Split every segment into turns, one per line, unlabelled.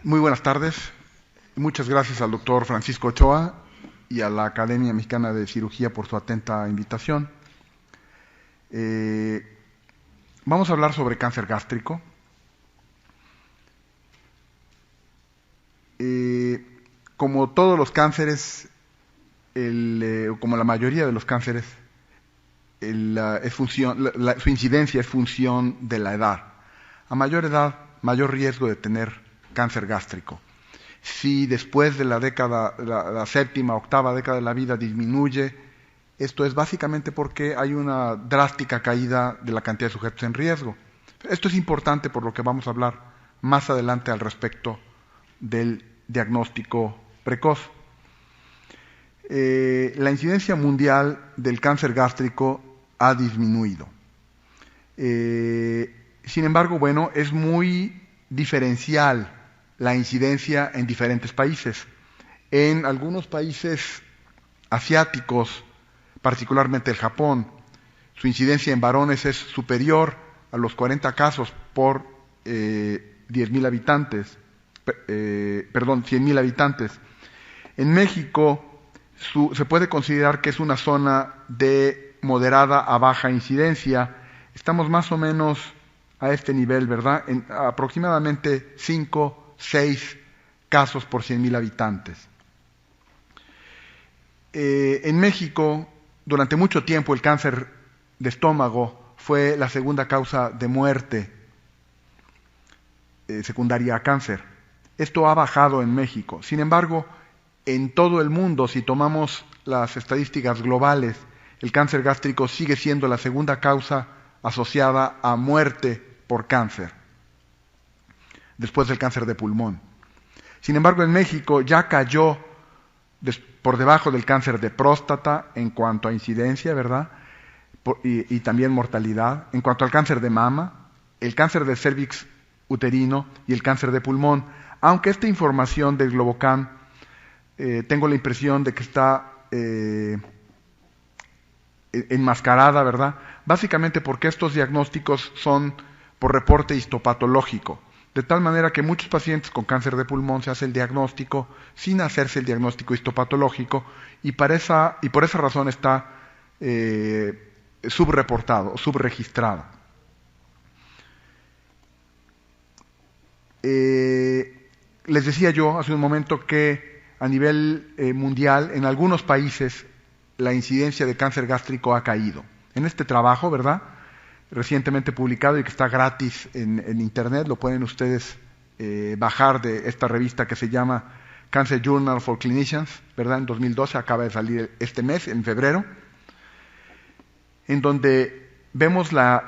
Muy buenas tardes. Muchas gracias al doctor Francisco Ochoa y a la Academia Mexicana de Cirugía por su atenta invitación. Vamos a hablar sobre cáncer gástrico. Como todos los cánceres, como la mayoría de los cánceres, su incidencia es función de la edad. A mayor edad, mayor riesgo de tener cáncer gástrico. Si después de la séptima, octava década de la vida disminuye, esto es básicamente porque hay una drástica caída de la cantidad de sujetos en riesgo. Esto es importante por lo que vamos a hablar más adelante al respecto del diagnóstico precoz. La incidencia mundial del cáncer gástrico ha disminuido. Sin embargo, es muy diferencial la incidencia en diferentes países. En algunos países asiáticos, particularmente el Japón, su incidencia en varones es superior a los 40 casos por 100.000 habitantes. En México se puede considerar que es una zona de moderada a baja incidencia. Estamos más o menos a este nivel, ¿verdad? En aproximadamente 6 casos por 100.000 habitantes. En México, durante mucho tiempo, el cáncer de estómago fue la segunda causa de muerte secundaria a cáncer. Esto ha bajado en México. Sin embargo, en todo el mundo, si tomamos las estadísticas globales, el cáncer gástrico sigue siendo la segunda causa asociada a muerte por cáncer, después del cáncer de pulmón. Sin embargo, en México ya cayó por debajo del cáncer de próstata en cuanto a incidencia, ¿verdad? Y también mortalidad. En cuanto al cáncer de mama, el cáncer de cérvix uterino y el cáncer de pulmón. Aunque esta información del Globocam tengo la impresión de que está enmascarada, ¿verdad? Básicamente porque estos diagnósticos son por reporte histopatológico, de tal manera que muchos pacientes con cáncer de pulmón se hace el diagnóstico sin hacerse el diagnóstico histopatológico y por esa razón está subreportado, subregistrado. Les decía yo hace un momento que a nivel mundial, en algunos países, la incidencia de cáncer gástrico ha caído. En este trabajo, ¿verdad?, recientemente publicado y que está gratis en Internet, lo pueden ustedes bajar de esta revista que se llama Cancer Journal for Clinicians, ¿verdad?, en 2012, acaba de salir este mes, en febrero, en donde vemos la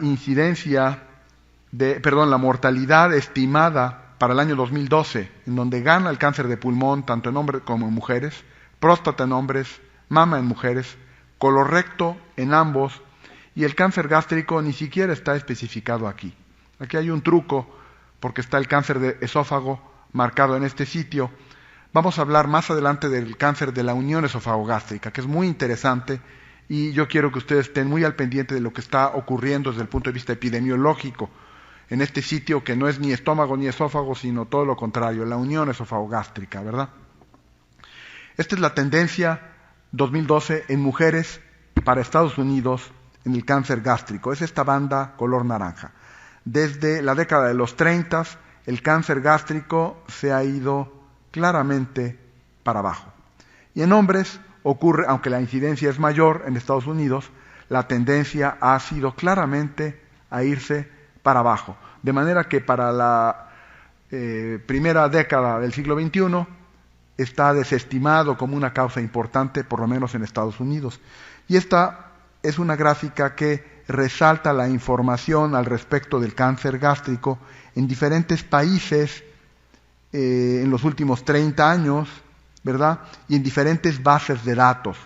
la mortalidad estimada para el año 2012, en donde gana el cáncer de pulmón tanto en hombres como en mujeres, próstata en hombres, mama en mujeres, colorecto en ambos, y el cáncer gástrico ni siquiera está especificado aquí. Aquí hay un truco, porque está el cáncer de esófago marcado en este sitio. Vamos a hablar más adelante del cáncer de la unión esofagogástrica, que es muy interesante, y yo quiero que ustedes estén muy al pendiente de lo que está ocurriendo desde el punto de vista epidemiológico en este sitio, que no es ni estómago ni esófago, sino todo lo contrario, la unión esofagogástrica, ¿verdad? Esta es la tendencia 2012 en mujeres para Estados Unidos en el cáncer gástrico. Es esta banda color naranja. Desde la década de los 30, el cáncer gástrico se ha ido claramente para abajo. Y en hombres ocurre, aunque la incidencia es mayor en Estados Unidos, la tendencia ha sido claramente a irse para abajo. De manera que para la primera década del siglo XXI está desestimado como una causa importante, por lo menos en Estados Unidos. Y esta es una gráfica que resalta la información al respecto del cáncer gástrico en diferentes países en los últimos 30 años, ¿verdad? Y en diferentes bases de datos,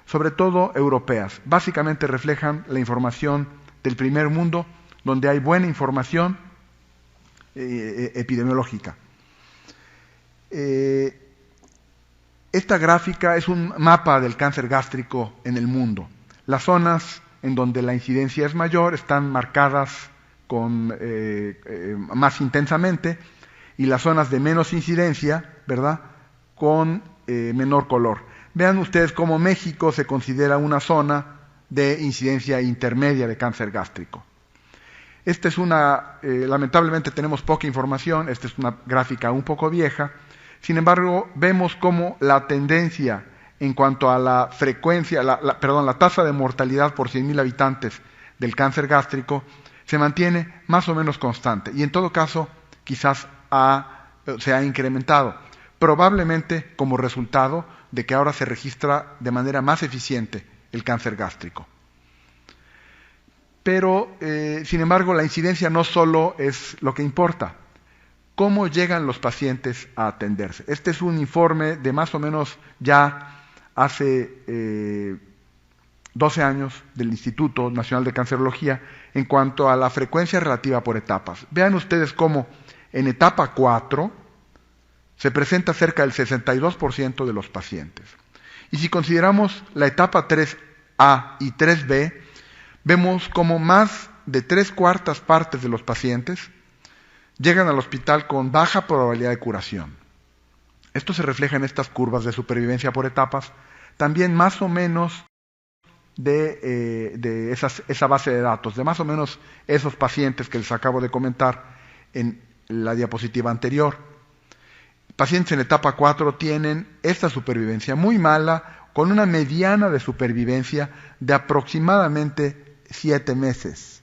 sobre todo europeas. Básicamente reflejan la información del primer mundo, donde hay buena información epidemiológica. Esta gráfica es un mapa del cáncer gástrico en el mundo. Las zonas en donde la incidencia es mayor están marcadas más intensamente, y las zonas de menos incidencia, ¿verdad?, con menor color. Vean ustedes cómo México se considera una zona de incidencia intermedia de cáncer gástrico. Esta es lamentablemente tenemos poca información, esta es una gráfica un poco vieja, sin embargo vemos cómo la tendencia en cuanto a la frecuencia, la tasa de mortalidad por 100.000 habitantes del cáncer gástrico se mantiene más o menos constante y en todo caso quizás se ha incrementado, probablemente como resultado de que ahora se registra de manera más eficiente el cáncer gástrico. Pero, sin embargo, la incidencia no solo es lo que importa. ¿Cómo llegan los pacientes a atenderse? Este es un informe de más o menos ya hace 12 años del Instituto Nacional de Cancerología en cuanto a la frecuencia relativa por etapas. Vean ustedes cómo en etapa 4 se presenta cerca del 62% de los pacientes. Y si consideramos la etapa 3A y 3B, vemos como más de 3/4 partes de los pacientes llegan al hospital con baja probabilidad de curación. Esto se refleja en estas curvas de supervivencia por etapas, también más o menos de esa base de datos, de más o menos esos pacientes que les acabo de comentar en la diapositiva anterior. Pacientes en etapa 4 tienen esta supervivencia muy mala, con una mediana de supervivencia de aproximadamente 7 meses.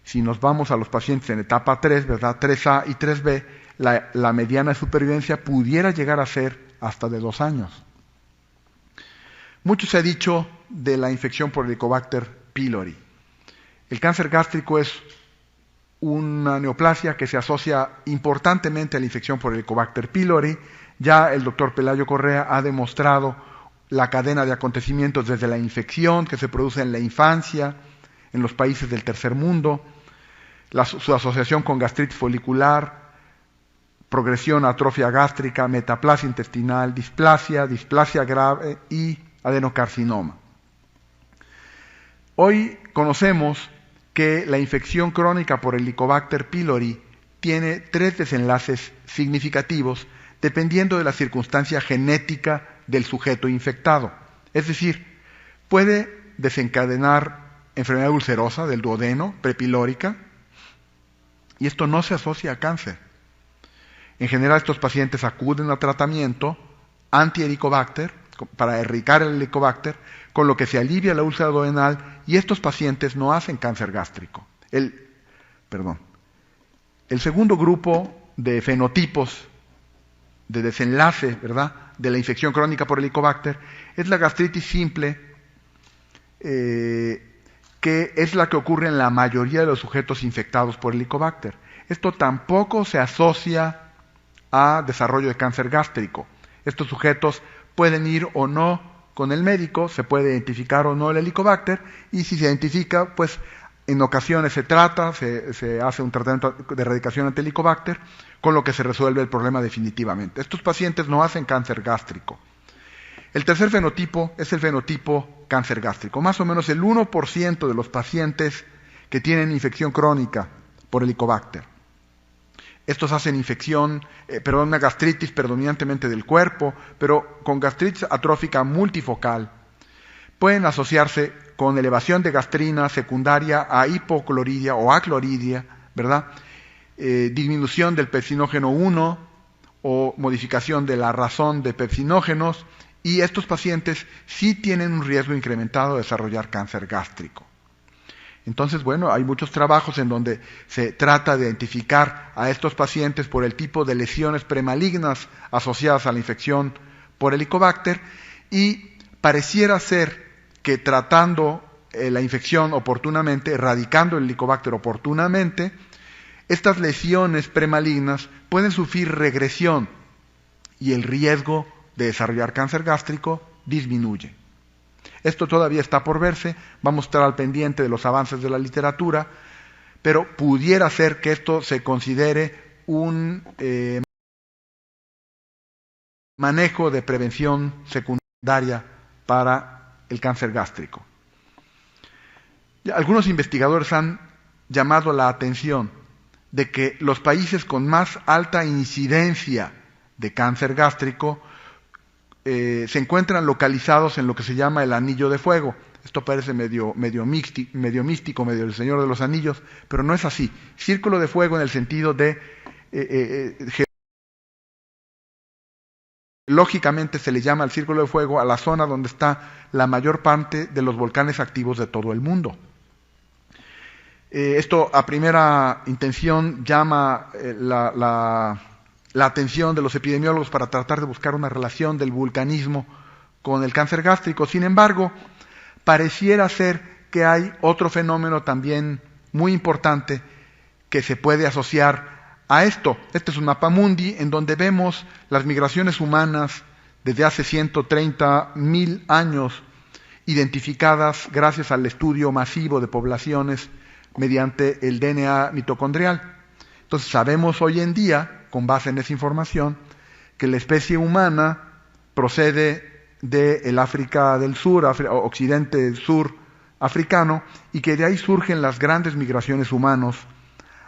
Si nos vamos a los pacientes en etapa 3, ¿verdad?, 3A y 3B, la mediana de supervivencia pudiera llegar a ser hasta de 2 años. Mucho se ha dicho de la infección por Helicobacter pylori. El cáncer gástrico es una neoplasia que se asocia importantemente a la infección por Helicobacter pylori. Ya el doctor Pelayo Correa ha demostrado la cadena de acontecimientos desde la infección que se produce en la infancia, en los países del tercer mundo, su asociación con gastritis folicular, progresión a atrofia gástrica, metaplasia intestinal, displasia grave y adenocarcinoma. Hoy conocemos que la infección crónica por Helicobacter pylori tiene 3 desenlaces significativos dependiendo de la circunstancia genética del sujeto infectado. Es decir, puede desencadenar enfermedad ulcerosa del duodeno, prepilórica, y esto no se asocia a cáncer. En general, estos pacientes acuden a tratamiento anti-Helicobacter para erradicar el Helicobacter, con lo que se alivia la úlcera duodenal y estos pacientes no hacen cáncer gástrico. El segundo grupo de fenotipos de desenlace, ¿verdad?, de la infección crónica por Helicobacter es la gastritis simple, que es la que ocurre en la mayoría de los sujetos infectados por Helicobacter. Esto tampoco se asocia a desarrollo de cáncer gástrico. Estos sujetos pueden ir o no con el médico, se puede identificar o no el Helicobacter, y si se identifica, pues en ocasiones se trata, se hace un tratamiento de erradicación ante Helicobacter, con lo que se resuelve el problema definitivamente. Estos pacientes no hacen cáncer gástrico. El tercer fenotipo es el fenotipo cáncer gástrico. Más o menos el 1% de los pacientes que tienen infección crónica por Helicobacter. Estos hacen una gastritis predominantemente del cuerpo, pero con gastritis atrófica multifocal. Pueden asociarse con elevación de gastrina secundaria a hipocloridia o acloridia, ¿verdad? Disminución del pepsinógeno 1 o modificación de la razón de pepsinógenos, y estos pacientes sí tienen un riesgo incrementado de desarrollar cáncer gástrico. Entonces, bueno, hay muchos trabajos en donde se trata de identificar a estos pacientes por el tipo de lesiones premalignas asociadas a la infección por Helicobacter, y pareciera ser que tratando la infección oportunamente, erradicando el Helicobacter oportunamente, estas lesiones premalignas pueden sufrir regresión y el riesgo de desarrollar cáncer gástrico disminuye. Esto todavía está por verse, vamos a estar al pendiente de los avances de la literatura, pero pudiera ser que esto se considere un manejo de prevención secundaria para el cáncer gástrico. Algunos investigadores han llamado la atención de que los países con más alta incidencia de cáncer gástrico se encuentran localizados en lo que se llama el anillo de fuego. Esto parece medio místico, medio el Señor de los Anillos, pero no es así. Círculo de fuego en el sentido de lógicamente se le llama al círculo de fuego a la zona donde está la mayor parte de los volcanes activos de todo el mundo. Esto a primera intención llama la atención de los epidemiólogos para tratar de buscar una relación del vulcanismo con el cáncer gástrico. Sin embargo, pareciera ser que hay otro fenómeno también muy importante que se puede asociar a esto. Este es un mapamundi en donde vemos las migraciones humanas desde hace 130.000 años, identificadas gracias al estudio masivo de poblaciones mediante el DNA mitocondrial. Entonces sabemos hoy en día, con base en esa información, que la especie humana procede del África del Sur, occidente sur africano, y que de ahí surgen las grandes migraciones humanos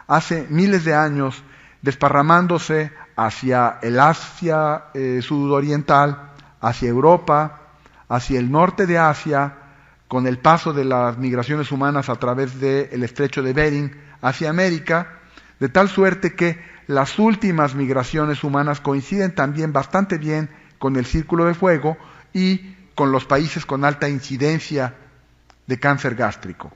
hace miles de años, desparramándose hacia el Asia sudoriental, hacia Europa, hacia el norte de Asia, con el paso de las migraciones humanas a través del estrecho de Bering hacia América, de tal suerte que las últimas migraciones humanas coinciden también bastante bien con el círculo de fuego y con los países con alta incidencia de cáncer gástrico.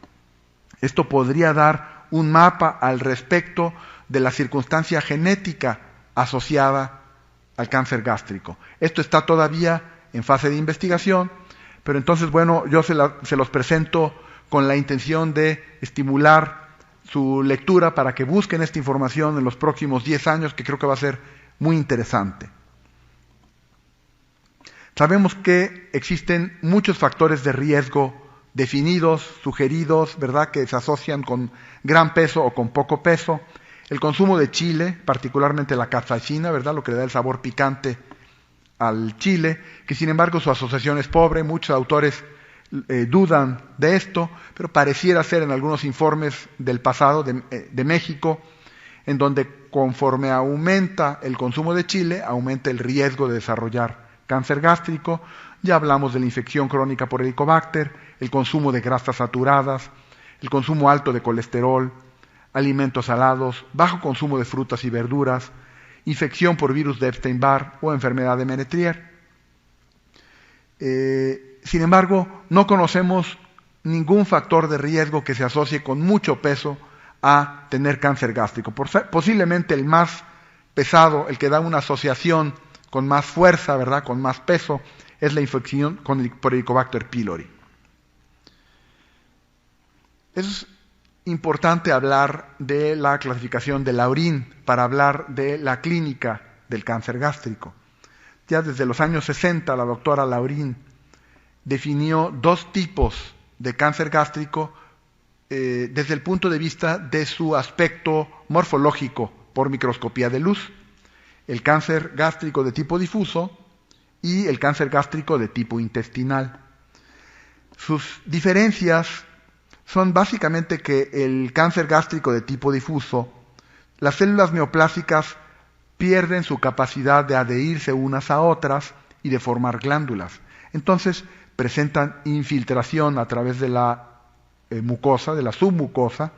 Esto podría dar un mapa al respecto de la circunstancia genética asociada al cáncer gástrico. Esto está todavía en fase de investigación, pero entonces, bueno, yo se los presento con la intención de estimular su lectura para que busquen esta información en los próximos 10 años, que creo que va a ser muy interesante. Sabemos que existen muchos factores de riesgo definidos, sugeridos, ¿verdad?, que se asocian con gran peso o con poco peso. El consumo de chile, particularmente la capsaicina, ¿verdad?, lo que le da el sabor picante al chile, que sin embargo su asociación es pobre. Muchos autores dudan de esto, pero pareciera ser en algunos informes del pasado de México, en donde conforme aumenta el consumo de chile, aumenta el riesgo de desarrollar cáncer gástrico. Ya hablamos de la infección crónica por Helicobacter, el consumo de grasas saturadas, el consumo alto de colesterol, alimentos salados, bajo consumo de frutas y verduras, infección por virus de Epstein-Barr o enfermedad de Menetrier. Sin embargo, no conocemos ningún factor de riesgo que se asocie con mucho peso a tener cáncer gástrico. Posiblemente el más pesado, el que da una asociación con más fuerza, ¿verdad?, con más peso, es la infección por Helicobacter pylori. Es importante hablar de la clasificación de Laurin para hablar de la clínica del cáncer gástrico. Ya desde los años 60 la doctora Laurin definió dos tipos de cáncer gástrico desde el punto de vista de su aspecto morfológico por microscopía de luz: el cáncer gástrico de tipo difuso y el cáncer gástrico de tipo intestinal. Sus diferencias son básicamente que el cáncer gástrico de tipo difuso, las células neoplásicas pierden su capacidad de adherirse unas a otras y de formar glándulas. Entonces presentan infiltración a través de la mucosa, de la submucosa,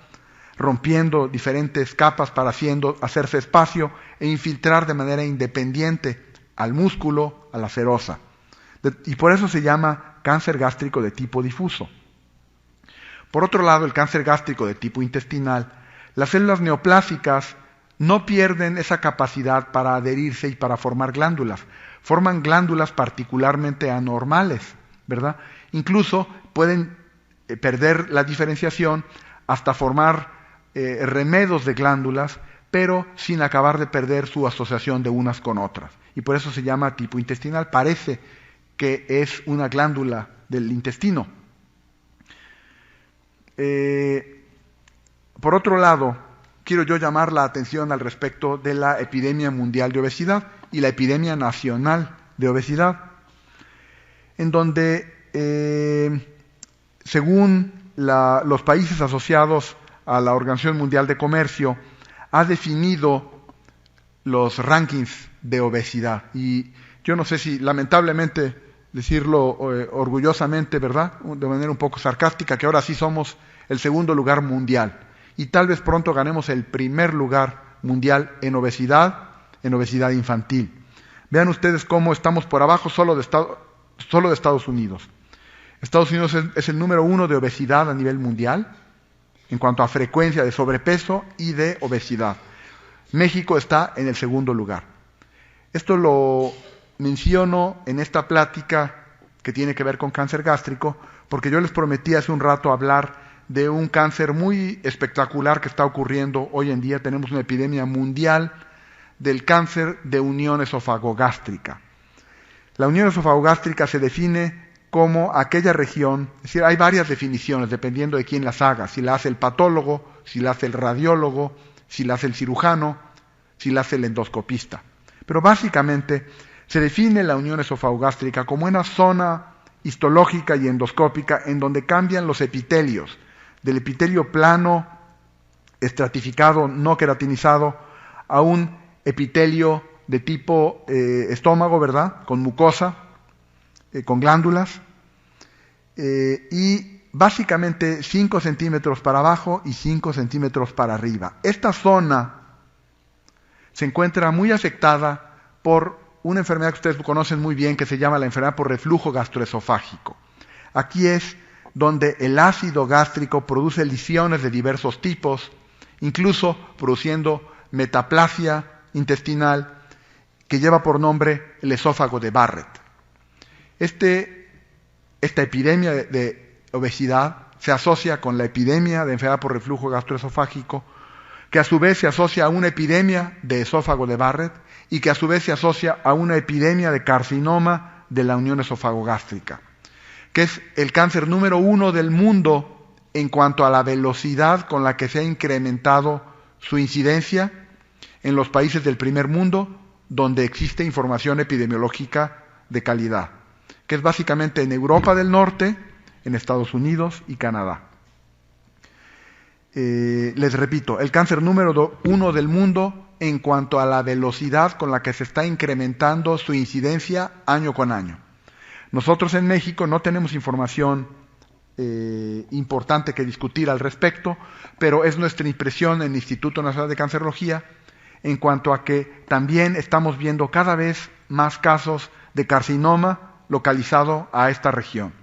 rompiendo diferentes capas para hacerse espacio e infiltrar de manera independiente al músculo, a la serosa. Y por eso se llama cáncer gástrico de tipo difuso. Por otro lado, el cáncer gástrico de tipo intestinal, las células neoplásicas no pierden esa capacidad para adherirse y para formar glándulas. Forman glándulas particularmente anormales, ¿verdad? Incluso pueden perder la diferenciación hasta formar remedos de glándulas, pero sin acabar de perder su asociación de unas con otras. Y por eso se llama tipo intestinal. Parece que es una glándula del intestino. Por otro lado, quiero yo llamar la atención al respecto de la epidemia mundial de obesidad y la epidemia nacional de obesidad, en donde, según los países asociados a la Organización Mundial de Comercio, ha definido los rankings de obesidad. Y yo no sé si, lamentablemente, decirlo orgullosamente, ¿verdad?, de manera un poco sarcástica, que ahora sí somos el segundo lugar mundial. Y tal vez pronto ganemos el primer lugar mundial en obesidad infantil. Vean ustedes cómo estamos por abajo solo de Estados Unidos. Estados Unidos es el número 1 de obesidad a nivel mundial, en cuanto a frecuencia de sobrepeso y de obesidad. México está en el segundo lugar. Esto lo menciono en esta plática que tiene que ver con cáncer gástrico, porque yo les prometí hace un rato hablar de un cáncer muy espectacular que está ocurriendo hoy en día. Tenemos una epidemia mundial del cáncer de unión esofagogástrica. La unión esofagogástrica se define como aquella región, es decir, hay varias definiciones dependiendo de quién las haga, si la hace el patólogo, si la hace el radiólogo, si la hace el cirujano, si la hace el endoscopista. Pero básicamente se define la unión esofagogástrica como una zona histológica y endoscópica en donde cambian los epitelios, del epitelio plano, estratificado, no queratinizado, a un epitelio de tipo estómago, ¿verdad?, con mucosa, con glándulas, y básicamente 5 centímetros para abajo y 5 centímetros para arriba. Esta zona se encuentra muy afectada por una enfermedad que ustedes conocen muy bien, que se llama la enfermedad por reflujo gastroesofágico. Aquí es donde el ácido gástrico produce lesiones de diversos tipos, incluso produciendo metaplasia intestinal, que lleva por nombre el esófago de Barrett. Esta epidemia de obesidad se asocia con la epidemia de enfermedad por reflujo gastroesofágico, que a su vez se asocia a una epidemia de esófago de Barrett y que a su vez se asocia a una epidemia de carcinoma de la unión esofagogástrica, que es el cáncer número 1 del mundo en cuanto a la velocidad con la que se ha incrementado su incidencia en los países del primer mundo, donde existe información epidemiológica de calidad, que es básicamente en Europa del Norte, en Estados Unidos y Canadá. Les repito, el cáncer número 1 del mundo en cuanto a la velocidad con la que se está incrementando su incidencia año con año. Nosotros en México no tenemos información importante que discutir al respecto, pero es nuestra impresión en el Instituto Nacional de Cancerología en cuanto a que también estamos viendo cada vez más casos de carcinoma localizado a esta región.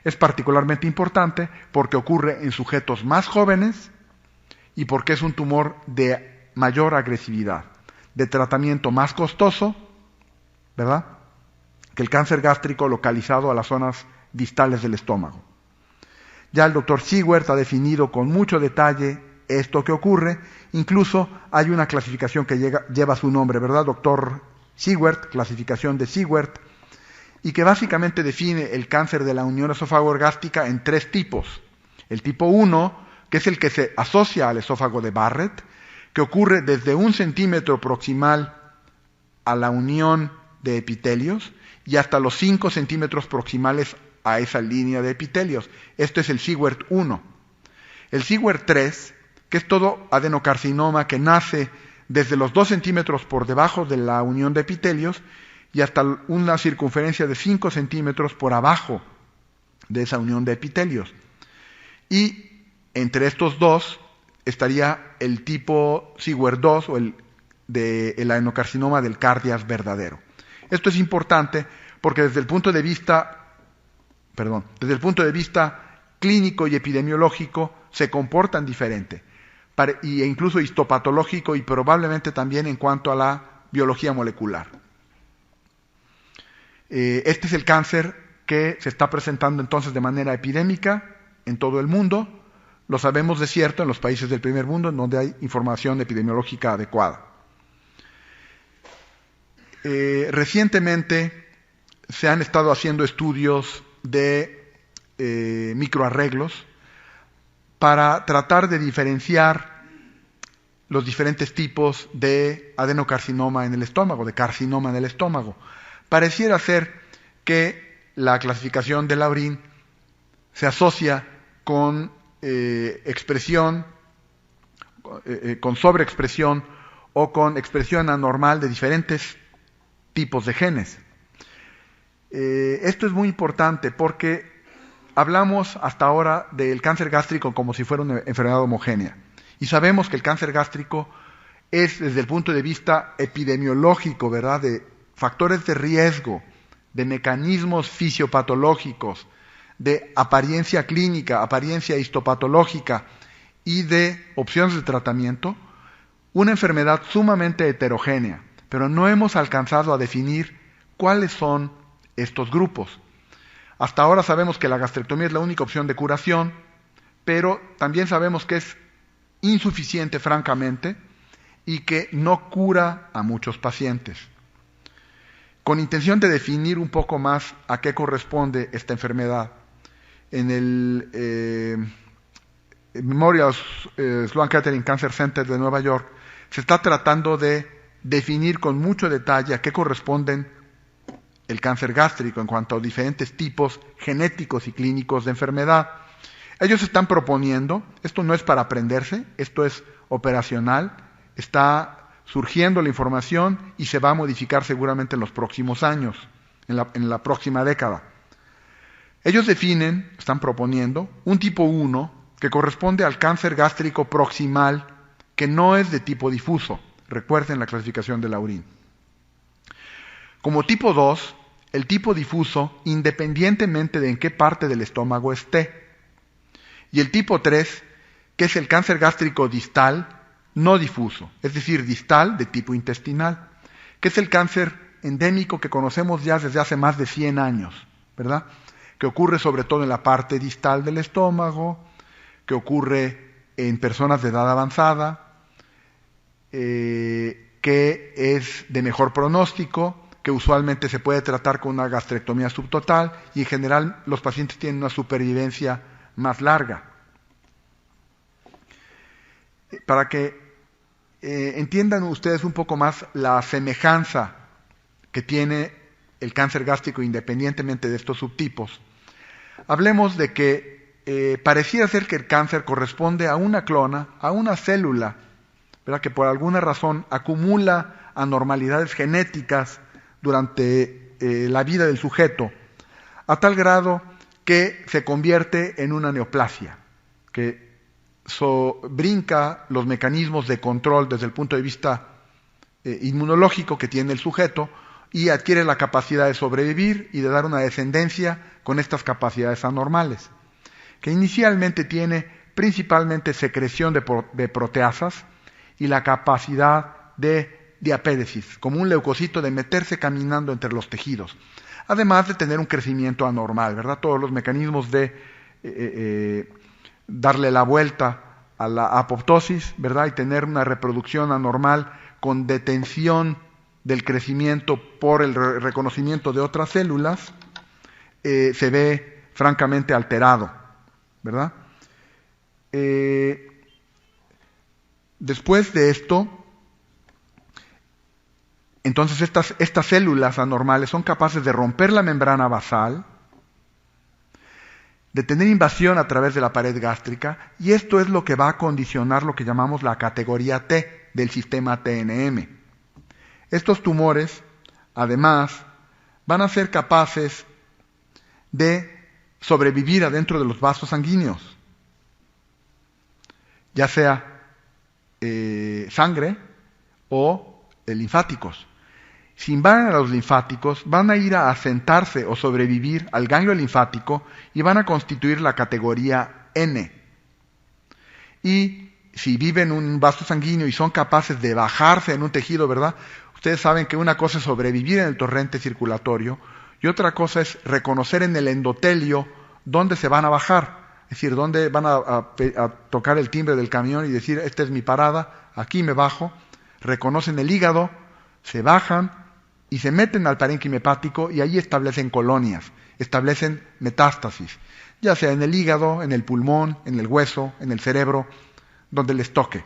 Es particularmente importante porque ocurre en sujetos más jóvenes y porque es un tumor de mayor agresividad, de tratamiento más costoso, ¿verdad?, que el cáncer gástrico localizado a las zonas distales del estómago. Ya el doctor Siewert ha definido con mucho detalle esto que ocurre. Incluso hay una clasificación que lleva su nombre, ¿verdad?, doctor Siewert, clasificación de Siewert, y que básicamente define el cáncer de la unión esofagogástrica en 3 tipos. El tipo 1, que es el que se asocia al esófago de Barrett, que ocurre desde 1 centímetro proximal a la unión de epitelios y hasta los 5 centímetros proximales a esa línea de epitelios. Esto es el Siewert 1. El Siewert 3, que es todo adenocarcinoma que nace desde los 2 centímetros por debajo de la unión de epitelios y hasta una circunferencia de 5 centímetros por abajo de esa unión de epitelios. Y entre estos dos estaría el tipo Siewert 2 o el adenocarcinoma del Cardias verdadero. Esto es importante porque desde el punto de vista clínico y epidemiológico se comportan diferente, e incluso histopatológico y probablemente también en cuanto a la biología molecular. Este es el cáncer que se está presentando entonces de manera epidémica en todo el mundo. Lo sabemos de cierto en los países del primer mundo, en donde hay información epidemiológica adecuada. Recientemente se han estado haciendo estudios de microarreglos para tratar de diferenciar los diferentes tipos de adenocarcinoma en el estómago, de carcinoma en el estómago. Pareciera ser que la clasificación de Laurin se asocia con expresión con sobreexpresión o con expresión anormal de diferentes tipos de genes. Esto es muy importante porque hablamos hasta ahora del cáncer gástrico como si fuera una enfermedad homogénea. Y sabemos que el cáncer gástrico es, desde el punto de vista epidemiológico, ¿verdad?, de factores de riesgo, de mecanismos fisiopatológicos, de apariencia clínica, apariencia histopatológica y de opciones de tratamiento, una enfermedad sumamente heterogénea, pero no hemos alcanzado a definir cuáles son estos grupos. Hasta ahora sabemos que la gastrectomía es la única opción de curación, pero también sabemos que es insuficiente, francamente, y que no cura a muchos pacientes. Con intención de definir un poco más a qué corresponde esta enfermedad, en el Memorial Sloan Kettering Cancer Center de Nueva York se está tratando de definir con mucho detalle a qué corresponden el cáncer gástrico en cuanto a diferentes tipos genéticos y clínicos de enfermedad. Ellos están proponiendo, esto no es para aprenderse, esto es operacional, está surgiendo la información y se va a modificar seguramente en los próximos años, en la próxima década. Ellos definen, están proponiendo, un tipo 1 que corresponde al cáncer gástrico proximal, que no es de tipo difuso. Recuerden la clasificación de Laurin. Como tipo 2, el tipo difuso, independientemente de en qué parte del estómago esté. Y el tipo 3, que es el cáncer gástrico distal, no difuso, es decir, distal de tipo intestinal, que es el cáncer endémico que conocemos ya desde hace más de 100 años, ¿verdad?, que ocurre sobre todo en la parte distal del estómago, que ocurre en personas de edad avanzada, que es de mejor pronóstico, que usualmente se puede tratar con una gastrectomía subtotal y en general los pacientes tienen una supervivencia más larga. Para que entiendan ustedes un poco más la semejanza que tiene el cáncer gástrico independientemente de estos subtipos, hablemos de que pareciera ser que el cáncer corresponde a una clona, a una célula, ¿verdad?, que por alguna razón acumula anormalidades genéticas durante la vida del sujeto, a tal grado que se convierte en una neoplasia, que brinca los mecanismos de control desde el punto de vista inmunológico que tiene el sujeto y adquiere la capacidad de sobrevivir y de dar una descendencia con estas capacidades anormales, que inicialmente tiene principalmente secreción de proteasas y la capacidad de diapédesis, como un leucocito de meterse caminando entre los tejidos, además de tener un crecimiento anormal, ¿verdad? Todos los mecanismos de darle la vuelta a la apoptosis, ¿verdad?, y tener una reproducción anormal con detención del crecimiento por el reconocimiento de otras células, se ve francamente alterado, ¿verdad? Después de esto, entonces estas células anormales son capaces de romper la membrana basal, de tener invasión a través de la pared gástrica, y esto es lo que va a condicionar lo que llamamos la categoría T del sistema TNM. Estos tumores, además, van a ser capaces de sobrevivir adentro de los vasos sanguíneos, ya sea sangre o linfáticos. Si invaden a los linfáticos, van a ir a asentarse o sobrevivir al ganglio linfático y van a constituir la categoría N. Y si viven en un vaso sanguíneo y son capaces de bajarse en un tejido, ¿verdad? Ustedes saben que una cosa es sobrevivir en el torrente circulatorio y otra cosa es reconocer en el endotelio dónde se van a bajar. Es decir, dónde van a tocar el timbre del camión y decir, esta es mi parada, aquí me bajo. Reconocen el hígado, se bajan y se meten al parénquima hepático y ahí establecen colonias, establecen metástasis, ya sea en el hígado, en el pulmón, en el hueso, en el cerebro, donde les toque.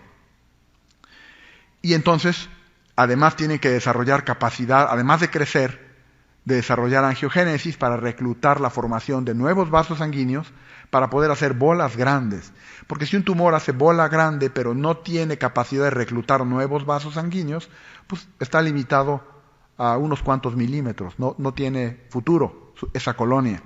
Y entonces, además tienen que desarrollar capacidad, además de crecer, de desarrollar angiogénesis para reclutar la formación de nuevos vasos sanguíneos para poder hacer bolas grandes. Porque si un tumor hace bola grande pero no tiene capacidad de reclutar nuevos vasos sanguíneos, pues está limitado a unos cuantos milímetros, no tiene futuro esa colonia.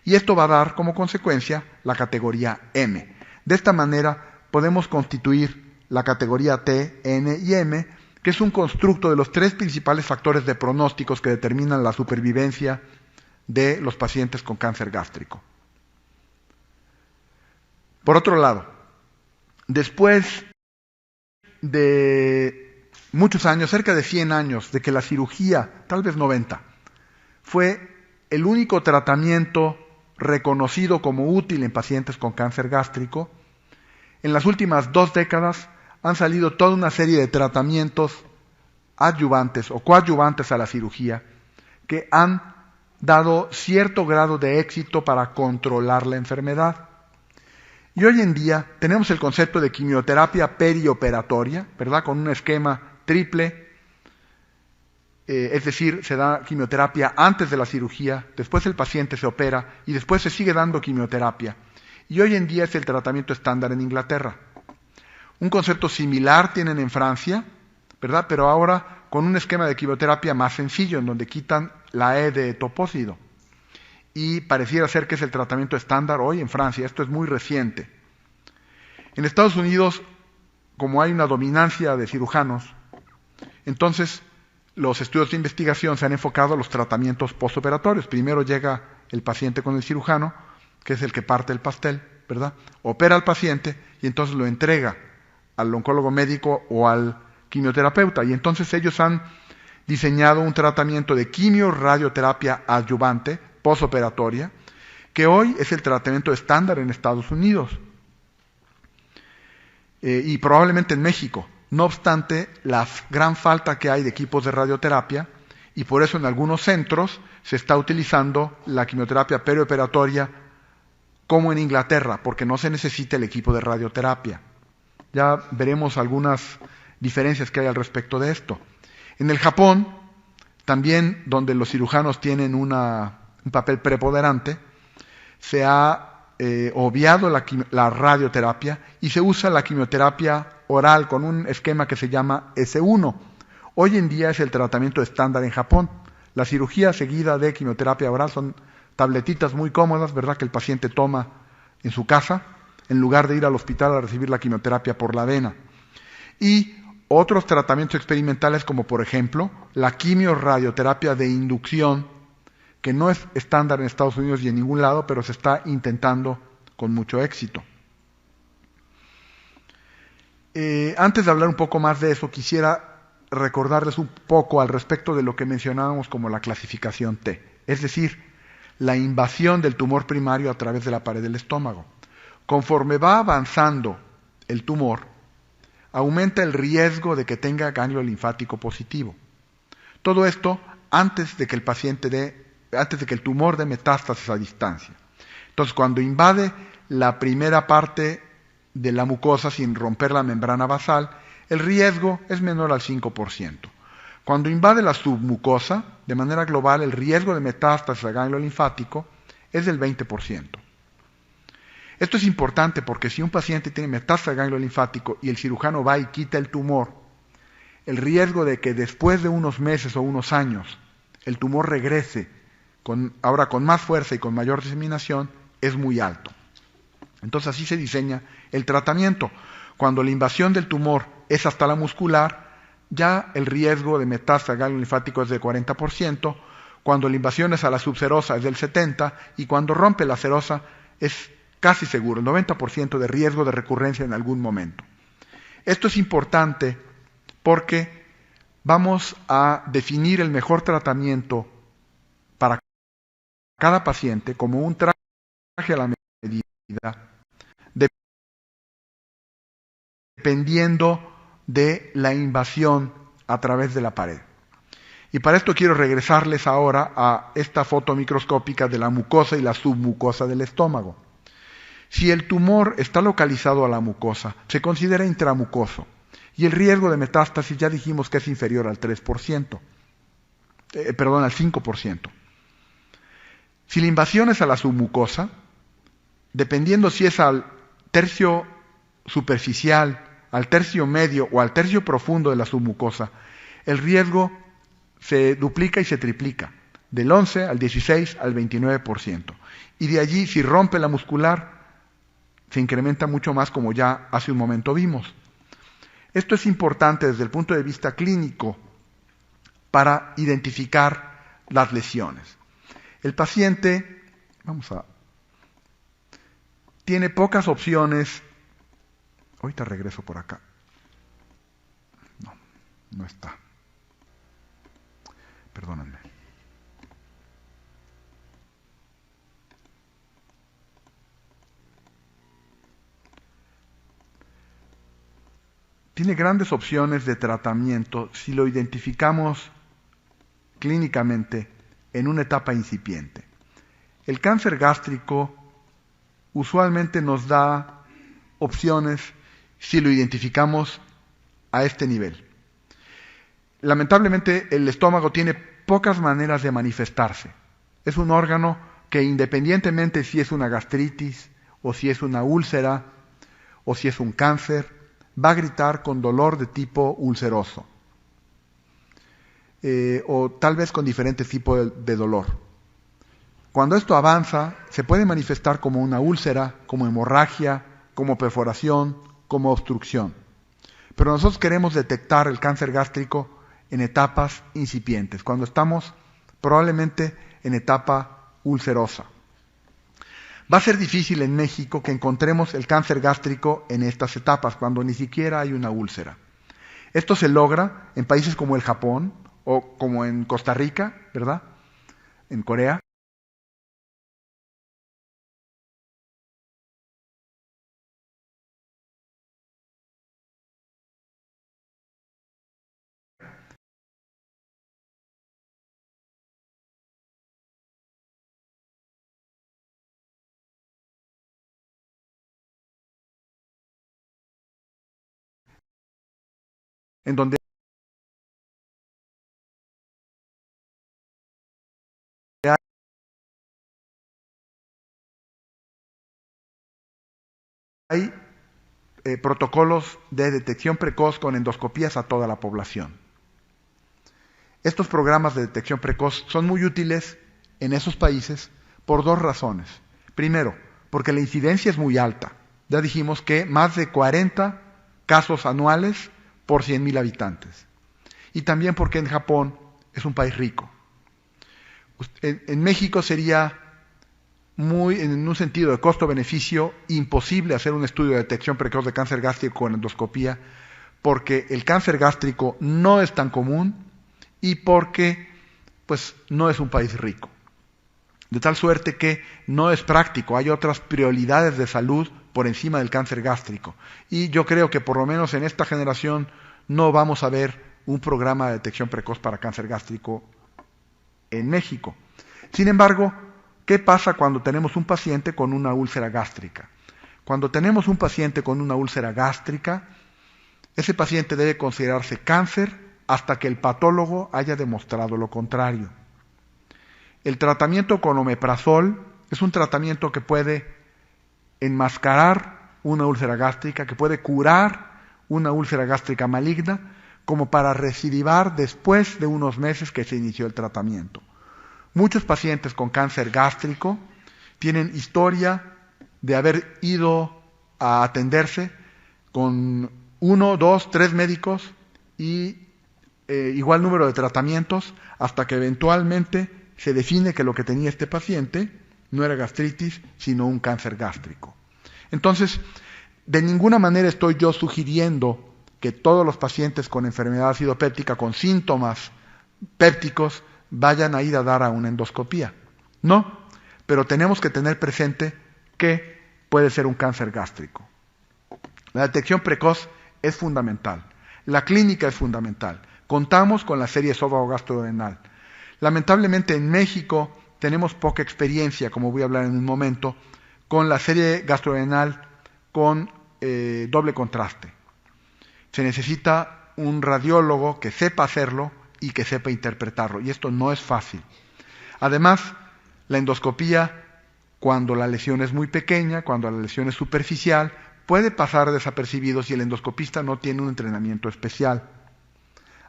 Y esto va a dar como consecuencia la categoría M. De esta manera podemos constituir la categoría T, N y M, que es un constructo de los tres principales factores de pronósticos que determinan la supervivencia de los pacientes con cáncer gástrico. Por otro lado, después de muchos años, cerca de 100 años, de que la cirugía, tal vez 90, fue el único tratamiento reconocido como útil en pacientes con cáncer gástrico, en las últimas 2 décadas han salido toda una serie de tratamientos adyuvantes o coadyuvantes a la cirugía que han dado cierto grado de éxito para controlar la enfermedad. Y hoy en día tenemos el concepto de quimioterapia perioperatoria, ¿verdad? Con un esquema triple, es decir, se da quimioterapia antes de la cirugía, después el paciente se opera y después se sigue dando quimioterapia. Y hoy en día es el tratamiento estándar en Inglaterra. Un concepto similar tienen en Francia, ¿verdad? Pero ahora con un esquema de quimioterapia más sencillo, en donde quitan la E de topócido. Y pareciera ser que es el tratamiento estándar hoy en Francia. Esto es muy reciente. En Estados Unidos, como hay una dominancia de cirujanos, entonces los estudios de investigación se han enfocado a los tratamientos postoperatorios. Primero llega el paciente con el cirujano, que es el que parte el pastel, ¿verdad? Opera al paciente y entonces lo entrega al oncólogo médico o al quimioterapeuta. Y entonces ellos han diseñado un tratamiento de quimio-radioterapia adyuvante, postoperatoria, que hoy es el tratamiento estándar en Estados Unidos y probablemente en México. No obstante, la gran falta que hay de equipos de radioterapia, y por eso en algunos centros se está utilizando la quimioterapia perioperatoria como en Inglaterra, porque no se necesita el equipo de radioterapia. Ya veremos algunas diferencias que hay al respecto de esto. En el Japón, también donde los cirujanos tienen un papel preponderante, se ha obviado la radioterapia y se usa la quimioterapia oral con un esquema que se llama S1. Hoy en día es el tratamiento estándar en Japón. La cirugía seguida de quimioterapia oral son tabletitas muy cómodas, ¿verdad?, que el paciente toma en su casa, en lugar de ir al hospital a recibir la quimioterapia por la vena. Y otros tratamientos experimentales, como por ejemplo la quimio-radioterapia de inducción, que no es estándar en Estados Unidos y en ningún lado, pero se está intentando con mucho éxito. Antes de hablar un poco más de eso, quisiera recordarles un poco al respecto de lo que mencionábamos como la clasificación T, es decir, la invasión del tumor primario a través de la pared del estómago. Conforme va avanzando el tumor, aumenta el riesgo de que tenga ganglio linfático positivo. Todo esto antes de que el tumor dé metástasis a distancia. Entonces, cuando invade la primera parte de la mucosa sin romper la membrana basal, el riesgo es menor al 5%. Cuando invade la submucosa, de manera global, el riesgo de metástasis a ganglio linfático es del 20%. Esto es importante porque si un paciente tiene metástasis a ganglio linfático y el cirujano va y quita el tumor, el riesgo de que después de unos meses o unos años el tumor regrese, ahora con más fuerza y con mayor diseminación, es muy alto. Entonces así se diseña el tratamiento. Cuando la invasión del tumor es hasta la muscular, ya el riesgo de metástasis a ganglio linfático es del 40%, cuando la invasión es a la subserosa es del 70%, y cuando rompe la serosa es casi seguro, el 90% de riesgo de recurrencia en algún momento. Esto es importante porque vamos a definir el mejor tratamiento para cada paciente como un traje a la medida, dependiendo de la invasión a través de la pared. Y para esto quiero regresarles ahora a esta foto microscópica de la mucosa y la submucosa del estómago. Si el tumor está localizado a la mucosa, se considera intramucoso y el riesgo de metástasis ya dijimos que es inferior al 3%. al 5%. Si la invasión es a la submucosa, dependiendo si es al tercio superficial, al tercio medio o al tercio profundo de la submucosa, el riesgo se duplica y se triplica, del 11 al 16 al 29%. Y de allí, si rompe la muscular, se incrementa mucho más, como ya hace un momento vimos. Esto es importante desde el punto de vista clínico para identificar las lesiones. El paciente, tiene pocas opciones. Ahorita regreso por acá. No está. Perdónenme. Tiene grandes opciones de tratamiento si lo identificamos clínicamente en una etapa incipiente. El cáncer gástrico usualmente nos da opciones si lo identificamos a este nivel. Lamentablemente, el estómago tiene pocas maneras de manifestarse. Es un órgano que, independientemente si es una gastritis o si es una úlcera o si es un cáncer, va a gritar con dolor de tipo ulceroso, o tal vez con diferentes tipos de dolor. Cuando esto avanza, se puede manifestar como una úlcera, como hemorragia, como perforación, como obstrucción. Pero nosotros queremos detectar el cáncer gástrico en etapas incipientes, cuando estamos probablemente en etapa ulcerosa. Va a ser difícil en México que encontremos el cáncer gástrico en estas etapas, cuando ni siquiera hay una úlcera. Esto se logra en países como el Japón o como en Costa Rica, ¿verdad? En Corea. En donde hay protocolos de detección precoz con endoscopías a toda la población. Estos programas de detección precoz son muy útiles en esos países por dos razones. Primero, porque la incidencia es muy alta. Ya dijimos que más de 40 casos anuales por 100.000 habitantes. Y también porque en Japón es un país rico. En México sería en un sentido de costo-beneficio, imposible hacer un estudio de detección precoz de cáncer gástrico con endoscopía, porque el cáncer gástrico no es tan común y porque no es un país rico. De tal suerte que no es práctico, hay otras prioridades de salud por encima del cáncer gástrico. Y yo creo que por lo menos en esta generación no vamos a ver un programa de detección precoz para cáncer gástrico en México. Sin embargo, ¿qué pasa cuando tenemos un paciente con una úlcera gástrica? Cuando tenemos un paciente con una úlcera gástrica, ese paciente debe considerarse cáncer hasta que el patólogo haya demostrado lo contrario. El tratamiento con omeprazol es un tratamiento que puede enmascarar una úlcera gástrica, que puede curar una úlcera gástrica maligna, como para recidivar después de unos meses que se inició el tratamiento. Muchos pacientes con cáncer gástrico tienen historia de haber ido a atenderse con 1, 2, 3 médicos y igual número de tratamientos, hasta que eventualmente se define que lo que tenía este paciente no era gastritis, sino un cáncer gástrico. Entonces, de ninguna manera estoy yo sugiriendo que todos los pacientes con enfermedad ácido péptica, con síntomas pépticos, vayan a ir a dar a una endoscopía. No, pero tenemos que tener presente que puede ser un cáncer gástrico. La detección precoz es fundamental. La clínica es fundamental. Contamos con la serie esófago-gastrodenal. Lamentablemente en México tenemos poca experiencia, como voy a hablar en un momento, con la serie gastrodenal con doble contraste. Se necesita un radiólogo que sepa hacerlo y que sepa interpretarlo. Y esto no es fácil. Además, la endoscopía, cuando la lesión es muy pequeña, cuando la lesión es superficial, puede pasar desapercibido si el endoscopista no tiene un entrenamiento especial.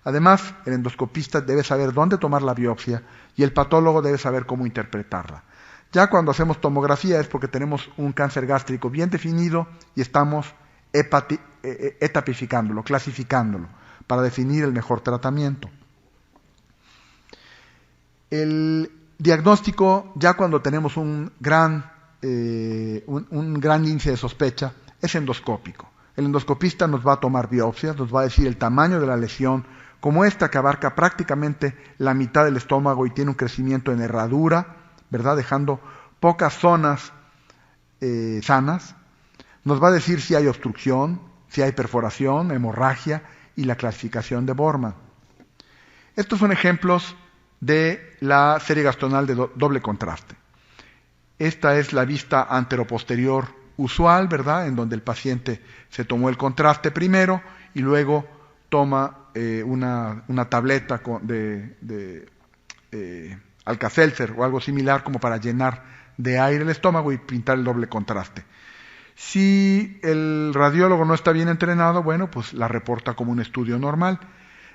Además, el endoscopista debe saber dónde tomar la biopsia y el patólogo debe saber cómo interpretarla. Ya cuando hacemos tomografía es porque tenemos un cáncer gástrico bien definido y estamos etapificándolo, clasificándolo, para definir el mejor tratamiento. El diagnóstico, ya cuando tenemos un gran índice de sospecha, es endoscópico. El endoscopista nos va a tomar biopsias, nos va a decir el tamaño de la lesión, como esta que abarca prácticamente la mitad del estómago y tiene un crecimiento en herradura, ¿verdad? Dejando pocas zonas sanas. Nos va a decir si hay obstrucción, si hay perforación, hemorragia y la clasificación de Borman. Estos son ejemplos de la serie gastroanal de doble contraste. Esta es la vista anteroposterior usual, ¿verdad? En donde el paciente se tomó el contraste primero y luego toma una tableta de Alka-Seltzer o algo similar como para llenar de aire el estómago y pintar el doble contraste. Si el radiólogo no está bien entrenado, bueno, pues la reporta como un estudio normal.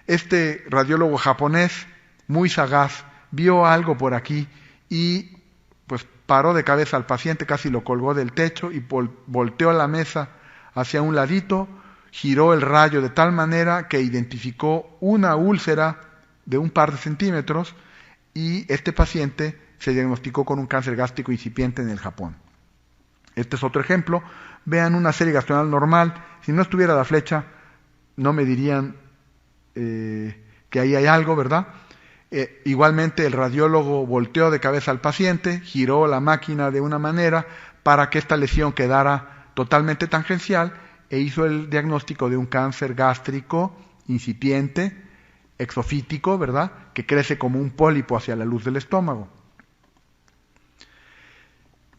Este radiólogo japonés, muy sagaz, vio algo por aquí y pues paró de cabeza al paciente, casi lo colgó del techo y volteó la mesa hacia un ladito, giró el rayo de tal manera que identificó una úlcera de un par de centímetros y este paciente se diagnosticó con un cáncer gástrico incipiente en el Japón. Este es otro ejemplo. Vean una serie gastroanal normal. Si no estuviera la flecha, no me dirían que ahí hay algo, ¿verdad? Igualmente el radiólogo volteó de cabeza al paciente, giró la máquina de una manera para que esta lesión quedara totalmente tangencial e hizo el diagnóstico de un cáncer gástrico incipiente, exofítico, ¿verdad? Que crece como un pólipo hacia la luz del estómago.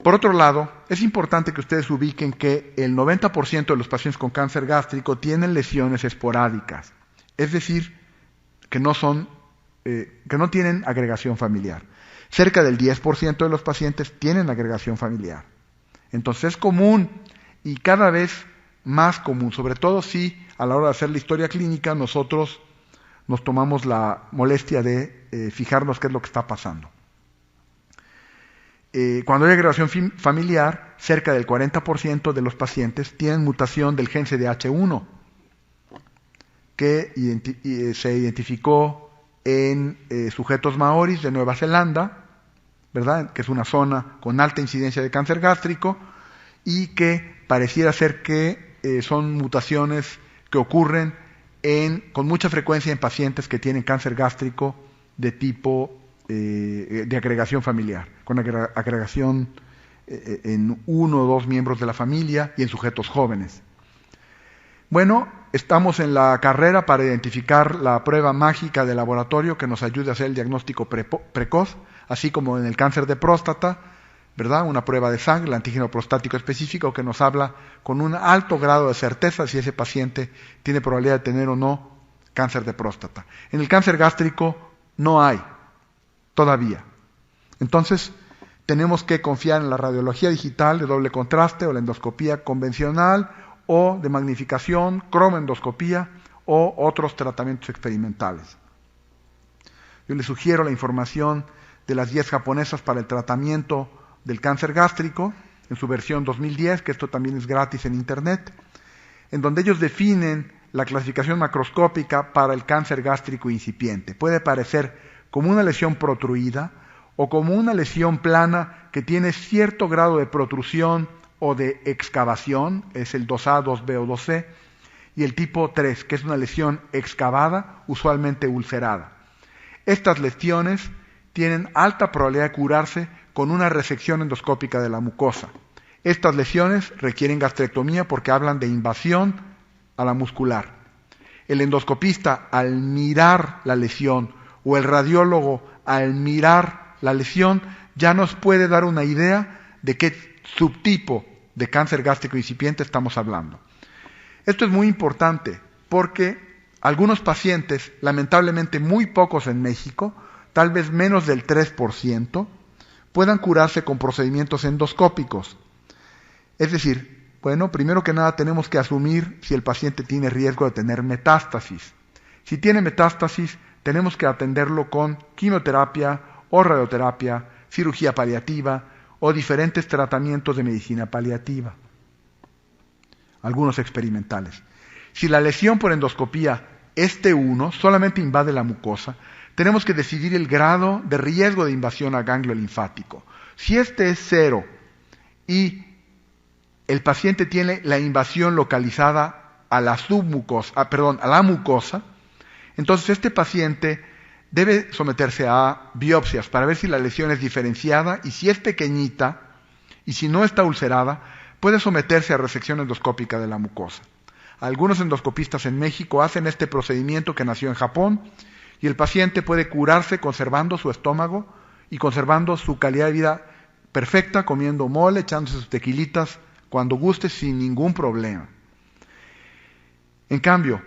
Por otro lado, es importante que ustedes ubiquen que el 90% de los pacientes con cáncer gástrico tienen lesiones esporádicas, es decir, que no tienen agregación familiar. Cerca del 10% de los pacientes tienen agregación familiar. Entonces es común y cada vez más común, sobre todo si a la hora de hacer la historia clínica nosotros nos tomamos la molestia de fijarnos qué es lo que está pasando. Cuando hay agregación familiar, cerca del 40% de los pacientes tienen mutación del gen CDH1, que se identificó en sujetos maoris de Nueva Zelanda, ¿verdad? Que es una zona con alta incidencia de cáncer gástrico y que pareciera ser que son mutaciones que ocurren con mucha frecuencia en pacientes que tienen cáncer gástrico de tipo de agregación familiar, con agregación en uno o dos miembros de la familia y en sujetos jóvenes. Bueno, estamos en la carrera para identificar la prueba mágica de laboratorio que nos ayude a hacer el diagnóstico precoz, así como en el cáncer de próstata, ¿verdad? Una prueba de sangre, el antígeno prostático específico, que nos habla con un alto grado de certeza si ese paciente tiene probabilidad de tener o no cáncer de próstata. En el cáncer gástrico no hay todavía. Entonces, tenemos que confiar en la radiología digital de doble contraste o la endoscopía convencional o de magnificación, cromoendoscopía o otros tratamientos experimentales. Yo les sugiero la información de las 10 japonesas para el tratamiento del cáncer gástrico, en su versión 2010, que esto también es gratis en Internet, en donde ellos definen la clasificación macroscópica para el cáncer gástrico incipiente. Puede parecer como una lesión protruida o como una lesión plana que tiene cierto grado de protrusión o de excavación, es el 2A, 2B o 2C, y el tipo 3, que es una lesión excavada, usualmente ulcerada. Estas lesiones tienen alta probabilidad de curarse con una resección endoscópica de la mucosa. Estas lesiones requieren gastrectomía porque hablan de invasión a la muscular. El endoscopista, al mirar la lesión, o el radiólogo, al mirar la lesión, ya nos puede dar una idea de qué subtipo de cáncer gástrico incipiente estamos hablando. Esto es muy importante porque algunos pacientes, lamentablemente muy pocos en México, tal vez menos del 3%, puedan curarse con procedimientos endoscópicos. Es decir, bueno, primero que nada tenemos que asumir si el paciente tiene riesgo de tener metástasis. Si tiene metástasis, tenemos que atenderlo con quimioterapia o radioterapia, cirugía paliativa o diferentes tratamientos de medicina paliativa, algunos experimentales. Si la lesión por endoscopía es T1, solamente invade la mucosa, tenemos que decidir el grado de riesgo de invasión a ganglio linfático. Si este es 0 y el paciente tiene la invasión localizada a la a la mucosa, entonces este paciente debe someterse a biopsias para ver si la lesión es diferenciada y si es pequeñita y si no está ulcerada, puede someterse a resección endoscópica de la mucosa. Algunos endoscopistas en México hacen este procedimiento que nació en Japón y el paciente puede curarse conservando su estómago y conservando su calidad de vida perfecta, comiendo mole, echándose sus tequilitas cuando guste sin ningún problema. En cambio,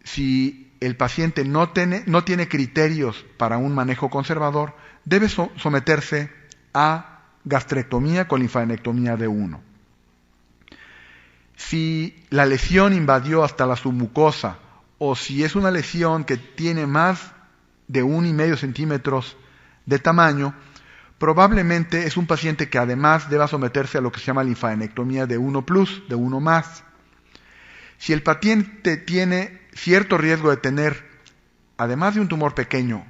si el paciente no tiene criterios para un manejo conservador, debe someterse a gastrectomía con linfadenectomía de 1. Si la lesión invadió hasta la submucosa o si es una lesión que tiene más de 1,5 centímetros de tamaño, probablemente es un paciente que además deba someterse a lo que se llama linfadenectomía de 1+, de 1 más. Si el paciente tiene cierto riesgo de tener, además de un tumor pequeño,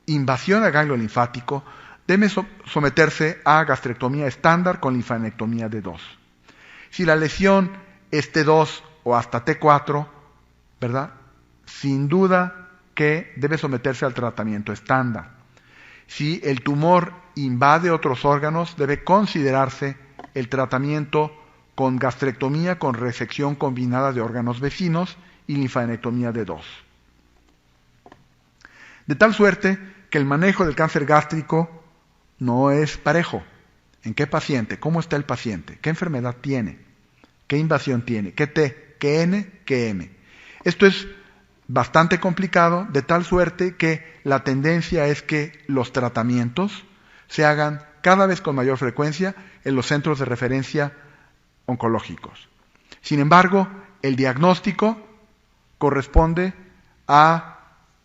invasión al ganglio linfático, debe someterse a gastrectomía estándar con linfadenectomía de 2. Si la lesión es T2 o hasta T4, ¿verdad? Sin duda que debe someterse al tratamiento estándar. Si el tumor invade otros órganos, debe considerarse el tratamiento con gastrectomía con resección combinada de órganos vecinos y linfadenectomía de 2. De tal suerte que el manejo del cáncer gástrico no es parejo. ¿En qué paciente? ¿Cómo está el paciente? ¿Qué enfermedad tiene? ¿Qué invasión tiene? ¿Qué T? ¿Qué N? ¿Qué M? Esto es bastante complicado, de tal suerte que la tendencia es que los tratamientos se hagan cada vez con mayor frecuencia en los centros de referencia oncológicos. Sin embargo, el diagnóstico corresponde a,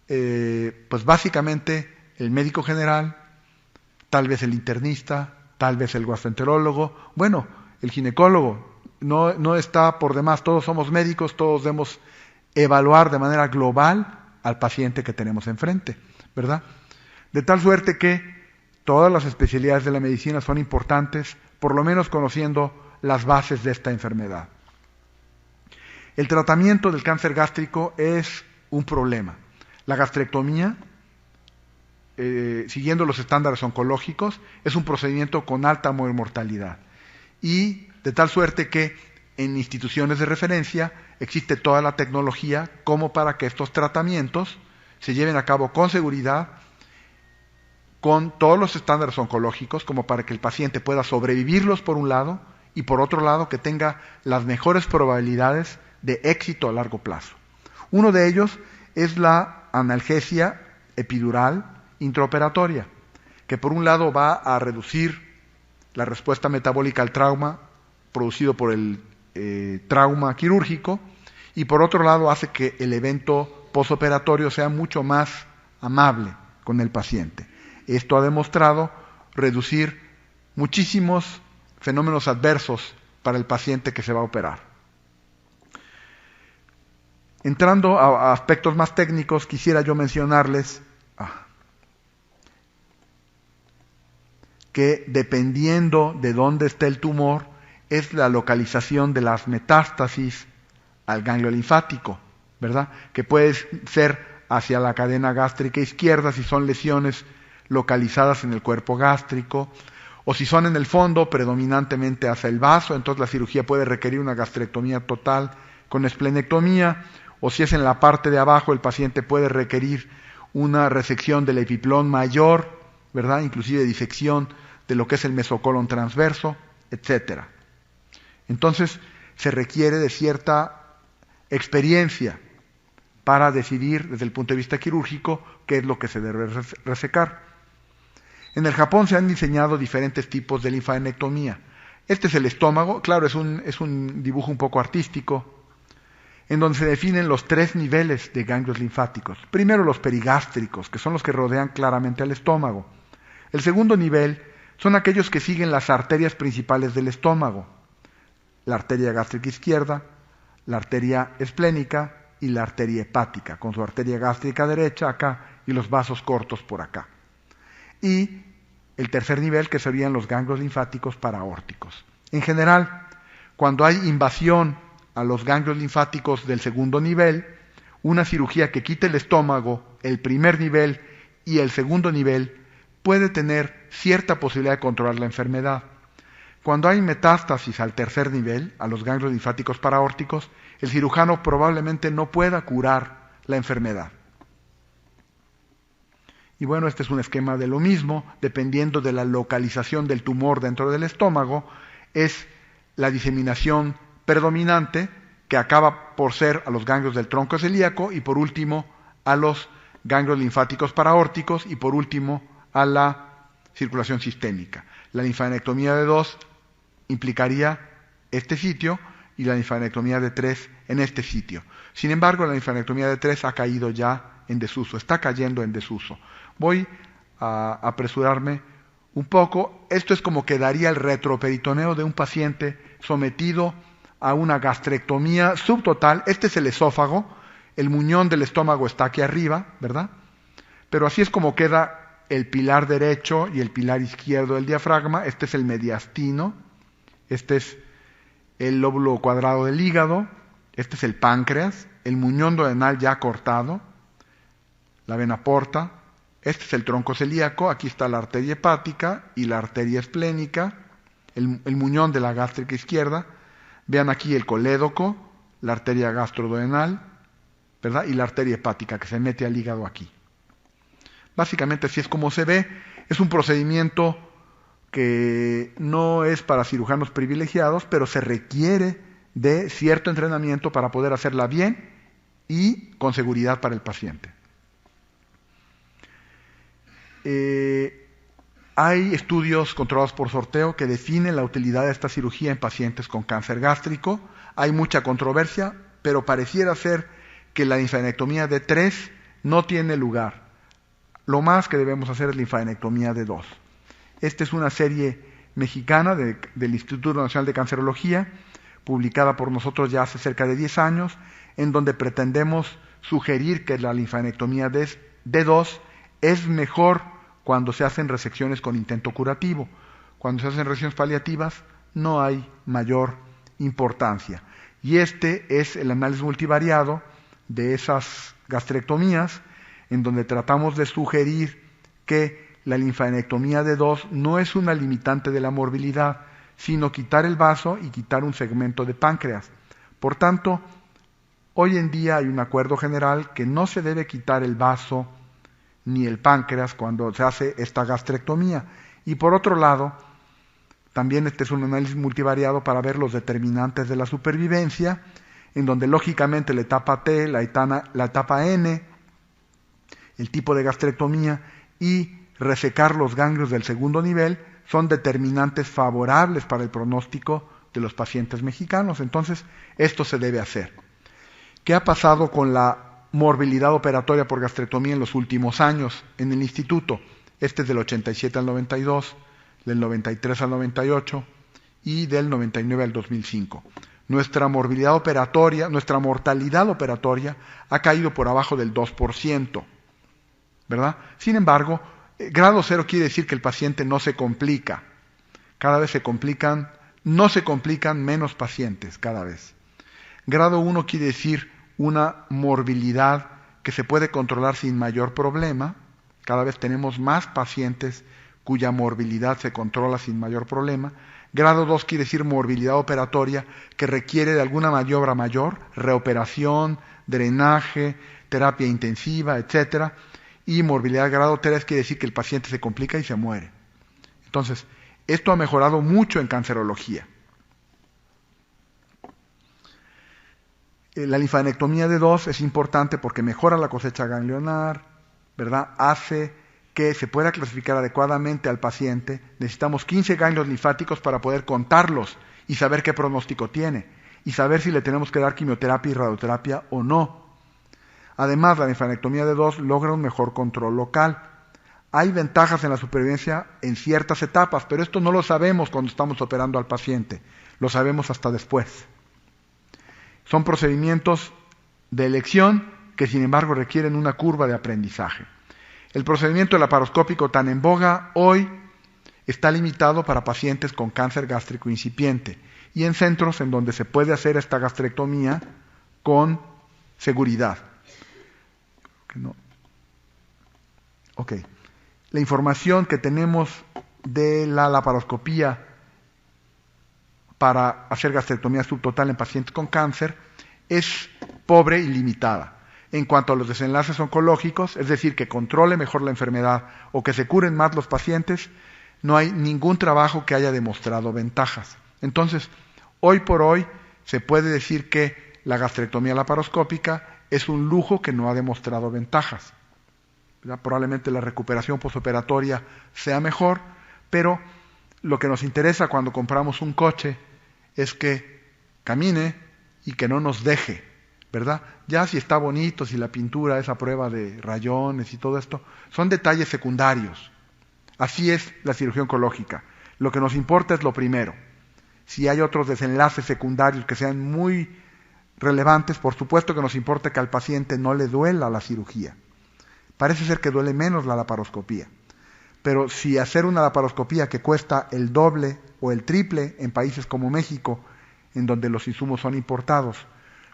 pues básicamente, el médico general, tal vez el internista, tal vez el gastroenterólogo, bueno, el ginecólogo. No está por demás, todos somos médicos, todos debemos evaluar de manera global al paciente que tenemos enfrente, ¿verdad? De tal suerte que todas las especialidades de la medicina son importantes, por lo menos conociendo las bases de esta enfermedad. El tratamiento del cáncer gástrico es un problema. La gastrectomía, siguiendo los estándares oncológicos, es un procedimiento con alta mortalidad. Y de tal suerte que en instituciones de referencia existe toda la tecnología como para que estos tratamientos se lleven a cabo con seguridad, con todos los estándares oncológicos, como para que el paciente pueda sobrevivirlos por un lado y por otro lado que tenga las mejores probabilidades de éxito a largo plazo. Uno de ellos es la analgesia epidural intraoperatoria, que por un lado va a reducir la respuesta metabólica al trauma producido por el trauma quirúrgico y por otro lado hace que el evento postoperatorio sea mucho más amable con el paciente. Esto ha demostrado reducir muchísimos fenómenos adversos para el paciente que se va a operar. Entrando a aspectos más técnicos, quisiera yo mencionarles que dependiendo de dónde esté el tumor, es la localización de las metástasis al ganglio linfático, ¿verdad? Que puede ser hacia la cadena gástrica izquierda si son lesiones localizadas en el cuerpo gástrico, o si son en el fondo, predominantemente hacia el vaso, entonces la cirugía puede requerir una gastrectomía total con esplenectomía, o si es en la parte de abajo, el paciente puede requerir una resección del epiplón mayor, ¿verdad? Inclusive disección de lo que es el mesocolon transverso, etcétera. Entonces, se requiere de cierta experiencia para decidir desde el punto de vista quirúrgico qué es lo que se debe resecar. En el Japón se han diseñado diferentes tipos de linfadenectomía. Este es el estómago, claro, es un dibujo un poco artístico, en donde se definen los 3 niveles de ganglios linfáticos. Primero los perigástricos, que son los que rodean claramente al estómago. El segundo nivel son aquellos que siguen las arterias principales del estómago, la arteria gástrica izquierda, la arteria esplénica y la arteria hepática, con su arteria gástrica derecha acá y los vasos cortos por acá. Y el tercer nivel, que serían los ganglios linfáticos paraórticos. En general, cuando hay invasión a los ganglios linfáticos del segundo nivel, una cirugía que quite el estómago, el primer nivel y el segundo nivel, puede tener cierta posibilidad de controlar la enfermedad. Cuando hay metástasis al tercer nivel, a los ganglios linfáticos paraórticos, el cirujano probablemente no pueda curar la enfermedad. Y bueno, este es un esquema de lo mismo, dependiendo de la localización del tumor dentro del estómago, es la diseminación predominante, que acaba por ser a los ganglios del tronco celíaco y por último a los ganglios linfáticos paraórticos y por último a la circulación sistémica. La linfadenectomía de 2 implicaría este sitio y la linfadenectomía de 3 en este sitio. Sin embargo, la linfadenectomía de 3 ha caído ya en desuso, está cayendo en desuso. Voy a apresurarme un poco. Esto es como quedaría el retroperitoneo de un paciente sometido a una gastrectomía subtotal. Este es el esófago, el muñón del estómago está aquí arriba, ¿verdad? Pero así es como queda el pilar derecho y el pilar izquierdo del diafragma. Este es el mediastino, este es el lóbulo cuadrado del hígado, este es el páncreas, el muñón duodenal ya cortado, la vena porta, este es el tronco celíaco, aquí está la arteria hepática y la arteria esplénica, el muñón de la gástrica izquierda. Vean aquí el colédoco, la arteria gastroduodenal, ¿verdad? Y la arteria hepática que se mete al hígado aquí. Básicamente así es como se ve. Es un procedimiento que no es para cirujanos privilegiados, pero se requiere de cierto entrenamiento para poder hacerla bien y con seguridad para el paciente. Hay estudios controlados por sorteo que definen la utilidad de esta cirugía en pacientes con cáncer gástrico. Hay mucha controversia, pero pareciera ser que la linfadenectomía de 3 no tiene lugar. Lo más que debemos hacer es linfadenectomía de 2. Esta es una serie mexicana del Instituto Nacional de Cancerología, publicada por nosotros ya hace cerca de 10 años, en donde pretendemos sugerir que la linfadenectomía de 2 es mejor cuando se hacen resecciones con intento curativo. Cuando se hacen resecciones paliativas no hay mayor importancia. Y este es el análisis multivariado de esas gastrectomías, en donde tratamos de sugerir que la linfadenectomía de 2 no es una limitante de la morbilidad, sino quitar el vaso y quitar un segmento de páncreas. Por tanto, hoy en día hay un acuerdo general que no se debe quitar el vaso ni el páncreas cuando se hace esta gastrectomía. Y por otro lado, también este es un análisis multivariado para ver los determinantes de la supervivencia, en donde lógicamente la etapa T, la etapa N, el tipo de gastrectomía y resecar los ganglios del segundo nivel son determinantes favorables para el pronóstico de los pacientes mexicanos. Entonces, esto se debe hacer. ¿Qué ha pasado con la morbilidad operatoria por gastrectomía en los últimos años en el instituto? Este es del 87 al 92, del 93 al 98 y del 99 al 2005. Nuestra morbilidad operatoria, nuestra mortalidad operatoria ha caído por abajo del 2%, ¿verdad? Sin embargo, grado 0 quiere decir que el paciente no se complica. Cada vez no se complican menos pacientes cada vez. Grado 1 quiere decir una morbilidad que se puede controlar sin mayor problema. Cada vez tenemos más pacientes cuya morbilidad se controla sin mayor problema. Grado 2 quiere decir morbilidad operatoria que requiere de alguna maniobra mayor, reoperación, drenaje, terapia intensiva, etc. Y morbilidad grado 3 quiere decir que el paciente se complica y se muere. Entonces, esto ha mejorado mucho en cancerología. La linfadenectomía de 2 es importante porque mejora la cosecha ganglionar, ¿verdad? Hace que se pueda clasificar adecuadamente al paciente. Necesitamos 15 ganglios linfáticos para poder contarlos y saber qué pronóstico tiene y saber si le tenemos que dar quimioterapia y radioterapia o no. Además, la linfadenectomía de 2 logra un mejor control local. Hay ventajas en la supervivencia en ciertas etapas, pero esto no lo sabemos cuando estamos operando al paciente, lo sabemos hasta después. Son procedimientos de elección que sin embargo requieren una curva de aprendizaje. El procedimiento laparoscópico tan en boga hoy está limitado para pacientes con cáncer gástrico incipiente y en centros en donde se puede hacer esta gastrectomía con seguridad. La información que tenemos de la laparoscopía para hacer gastrectomía subtotal en pacientes con cáncer es pobre y limitada. En cuanto a los desenlaces oncológicos, es decir, que controle mejor la enfermedad o que se curen más los pacientes, no hay ningún trabajo que haya demostrado ventajas. Entonces, hoy por hoy se puede decir que la gastrectomía laparoscópica es un lujo que no ha demostrado ventajas. Probablemente la recuperación postoperatoria sea mejor, pero lo que nos interesa cuando compramos un coche es que camine y que no nos deje, ¿verdad? Ya si está bonito, si la pintura es a prueba de rayones y todo esto, son detalles secundarios. Así es la cirugía oncológica. Lo que nos importa es lo primero. Si hay otros desenlaces secundarios que sean muy relevantes, por supuesto que nos importa que al paciente no le duela la cirugía. Parece ser que duele menos la laparoscopía. Pero si hacer una laparoscopía que cuesta el doble o el triple en países como México, en donde los insumos son importados,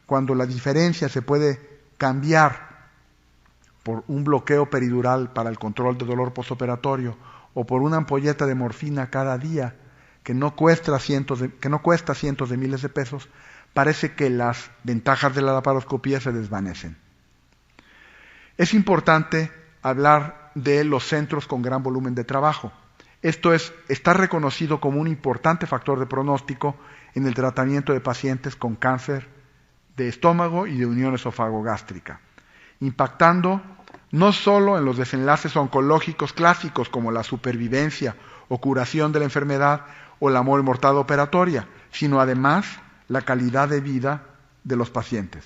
cuando la diferencia se puede cambiar por un bloqueo peridural para el control de dolor postoperatorio o por una ampolleta de morfina cada día que no cuesta cientos de miles de pesos, parece que las ventajas de la laparoscopía se desvanecen. Es importante hablar de los centros con gran volumen de trabajo. Esto está reconocido como un importante factor de pronóstico en el tratamiento de pacientes con cáncer de estómago y de unión esofágo-gástrica, impactando no solo en los desenlaces oncológicos clásicos como la supervivencia o curación de la enfermedad o la mortalidad operatoria, sino además la calidad de vida de los pacientes.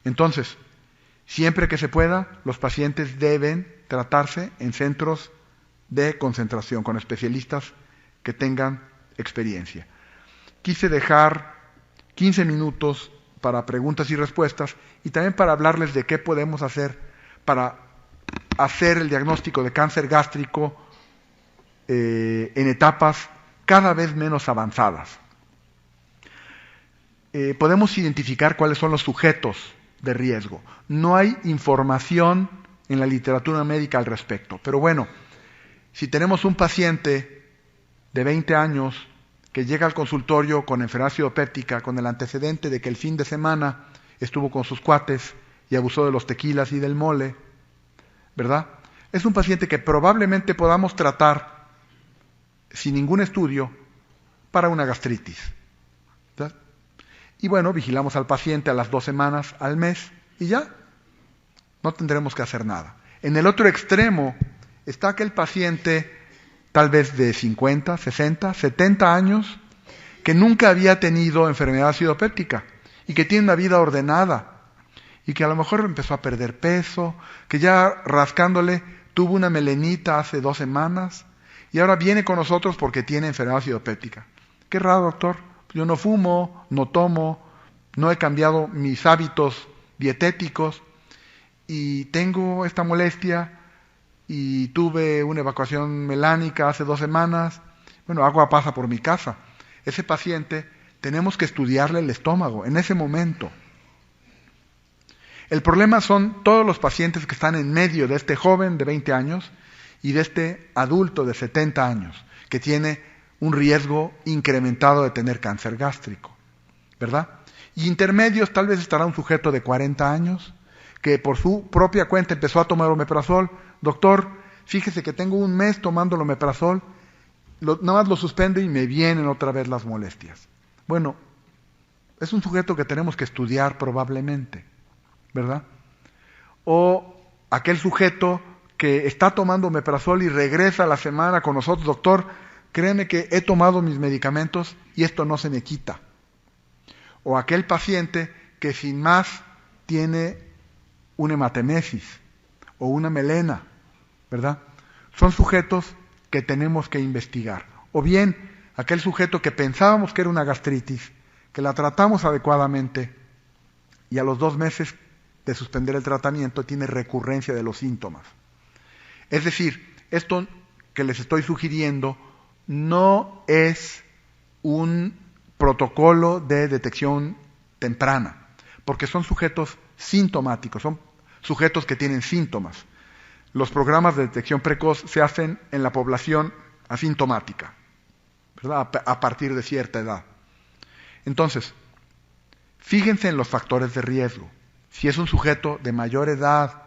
Entonces, siempre que se pueda, los pacientes deben tratarse en centros de concentración con especialistas que tengan experiencia. Quise dejar 15 minutos para preguntas y respuestas y también para hablarles de qué podemos hacer para hacer el diagnóstico de cáncer gástrico en etapas cada vez menos avanzadas. Podemos identificar cuáles son los sujetos de riesgo. No hay información en la literatura médica al respecto. Pero bueno, si tenemos un paciente de 20 años que llega al consultorio con enfermedad acidopéptica, con el antecedente de que el fin de semana estuvo con sus cuates y abusó de los tequilas y del mole, ¿verdad? Es un paciente que probablemente podamos tratar sin ningún estudio para una gastritis, ¿verdad? Y bueno, vigilamos al paciente a las 2 semanas, al mes, y ya, no tendremos que hacer nada. En el otro extremo está aquel paciente, tal vez de 50, 60, 70 años, que nunca había tenido enfermedad acidopéptica y que tiene una vida ordenada y que a lo mejor empezó a perder peso, que ya rascándole tuvo una melenita hace 2 semanas y ahora viene con nosotros porque tiene enfermedad acidopéptica. Qué raro, doctor. Yo no fumo, no tomo, no he cambiado mis hábitos dietéticos y tengo esta molestia y tuve una evacuación melánica hace 2 semanas. Bueno, agua pasa por mi casa. Ese paciente tenemos que estudiarle el estómago en ese momento. El problema son todos los pacientes que están en medio de este joven de 20 años y de este adulto de 70 años que tiene un riesgo incrementado de tener cáncer gástrico, ¿verdad? Y intermedios tal vez estará un sujeto de 40 años que por su propia cuenta empezó a tomar omeprazol. Doctor, fíjese que tengo 1 mes tomando el omeprazol, nada más lo suspendo y me vienen otra vez las molestias. Bueno, Es un sujeto que tenemos que estudiar probablemente, ¿verdad? O aquel sujeto que está tomando omeprazol y regresa a la semana con nosotros, doctor, créeme que he tomado mis medicamentos y esto no se me quita. O aquel paciente que sin más tiene una hematemesis o una melena, ¿verdad? Son sujetos que tenemos que investigar. O bien, aquel sujeto que pensábamos que era una gastritis, que la tratamos adecuadamente y a los 2 meses de suspender el tratamiento tiene recurrencia de los síntomas. Es decir, esto que les estoy sugiriendo no es un protocolo de detección temprana, porque son sujetos sintomáticos, son sujetos que tienen síntomas. Los programas de detección precoz se hacen en la población asintomática, ¿verdad? A partir de cierta edad. Entonces, fíjense en los factores de riesgo. Si es un sujeto de mayor edad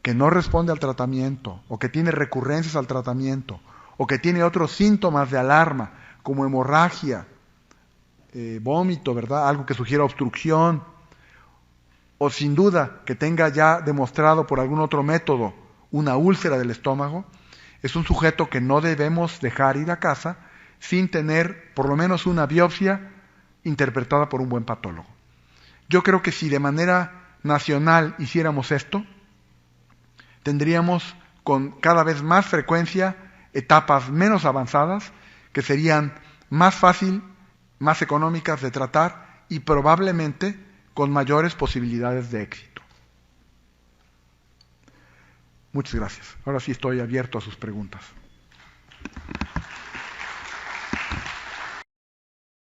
que no responde al tratamiento, o que tiene recurrencias al tratamiento, o que tiene otros síntomas de alarma, como hemorragia, vómito, ¿verdad? Algo que sugiera obstrucción, o sin duda que tenga ya demostrado por algún otro método una úlcera del estómago, es un sujeto que no debemos dejar ir a casa sin tener por lo menos una biopsia interpretada por un buen patólogo. Yo creo que si de manera nacional hiciéramos esto, tendríamos con cada vez más frecuencia etapas menos avanzadas, que serían más fácil, más económicas de tratar y probablemente con mayores posibilidades de éxito. Muchas gracias. Ahora sí estoy abierto a sus preguntas.